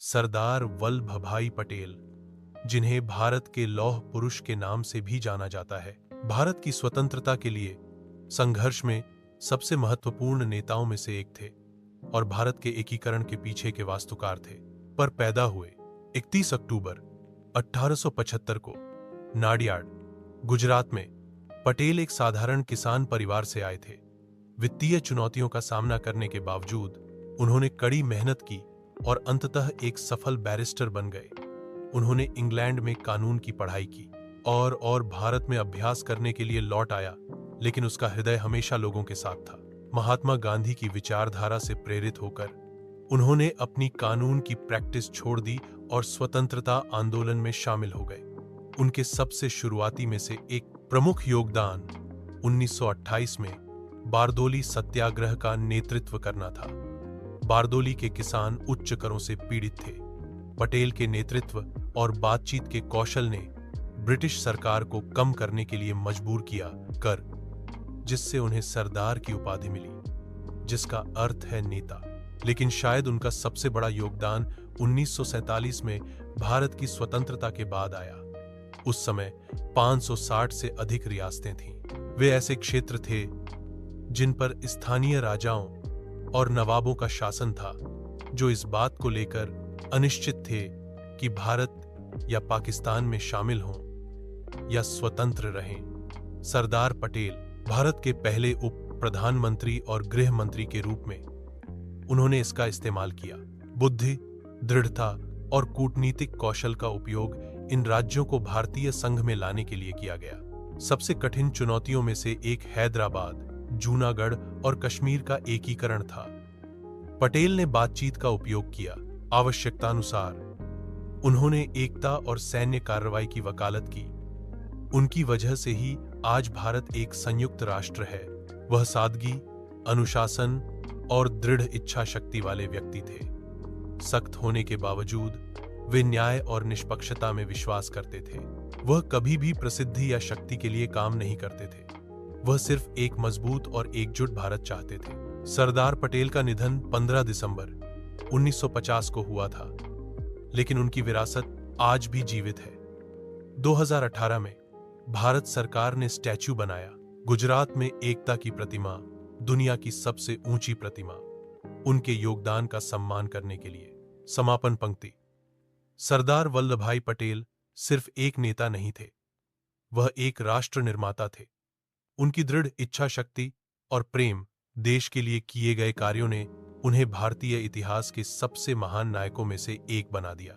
सरदार वल्लभ भाई पटेल, जिन्हें भारत के लौह पुरुष के नाम से भी जाना जाता है, भारत की स्वतंत्रता के लिए संघर्ष में सबसे महत्वपूर्ण नेताओं में से एक थे और भारत के एकीकरण के पीछे के वास्तुकार थे। पर पैदा हुए 31 अक्टूबर 1875 को नाडियाड, गुजरात में। पटेल एक साधारण किसान परिवार से आए थे। वित्तीय चुनौतियों का सामना करने के बावजूद उन्होंने कड़ी मेहनत की और अंततः एक सफल बैरिस्टर बन गए। उन्होंने इंग्लैंड में कानून की पढ़ाई की और भारत में अभ्यास करने के लिए लौट आया, लेकिन उसका हृदय हमेशा लोगों के साथ था। महात्मा गांधी की विचारधारा से प्रेरित होकर उन्होंने अपनी कानून की प्रैक्टिस छोड़ दी और स्वतंत्रता आंदोलन में शामिल हो गए। उनके सबसे शुरुआती में से एक प्रमुख योगदान 1928 में बारदोली सत्याग्रह का नेतृत्व करना था। बारदोली के किसान उच्च करों से पीड़ित थे। पटेल के नेतृत्व और बातचीत के कौशल ने ब्रिटिश सरकार को कम करने के लिए मजबूर किया, जिससे उन्हें सरदार की उपाधि मिली, जिसका अर्थ है नेता। लेकिन शायद उनका सबसे बड़ा योगदान 1947 में भारत की स्वतंत्रता के बाद आया। उस समय 560 से अधिक रियासतें थीं। वे ऐसे क्षेत्र थे जिन पर स्थानीय राजाओं और नवाबों का शासन था, जो इस बात को लेकर अनिश्चित थे कि भारत या पाकिस्तान में शामिल हों या स्वतंत्र रहें। सरदार पटेल भारत के पहले उप प्रधानमंत्री और गृह मंत्री के रूप में उन्होंने इसका इस्तेमाल किया। बुद्धि, दृढ़ता और कूटनीतिक कौशल का उपयोग इन राज्यों को भारतीय संघ में लाने के लिए किया गया। सबसे कठिन चुनौतियों में से एक हैदराबाद, जूनागढ़ और कश्मीर का एकीकरण था। पटेल ने बातचीत का उपयोग किया। आवश्यकतानुसार उन्होंने एकता और सैन्य कार्रवाई की वकालत की। उनकी वजह से ही आज भारत एक संयुक्त राष्ट्र है। वह सादगी, अनुशासन और दृढ़ इच्छा शक्ति वाले व्यक्ति थे। सख्त होने के बावजूद वे न्याय और निष्पक्षता में विश्वास करते थे। वह कभी भी प्रसिद्धि या शक्ति के लिए काम नहीं करते थे। वह सिर्फ एक मजबूत और एकजुट भारत चाहते थे। सरदार पटेल का निधन 15 दिसंबर 1950 को हुआ था, लेकिन उनकी विरासत आज भी जीवित है। 2018 में भारत सरकार ने स्टैच्यू बनाया। गुजरात में एकता की प्रतिमा, दुनिया की सबसे ऊंची प्रतिमा, उनके योगदान का सम्मान करने के लिए। समापन पंक्ति। सरदार वल्लभ भाई पटेल सिर्फ एक नेता नहीं थे, वह एक राष्ट्र निर्माता थे। उनकी दृढ़ इच्छा शक्ति और प्रेम देश के लिए किए गए कार्यों ने उन्हें भारतीय इतिहास के सबसे महान नायकों में से एक बना दिया।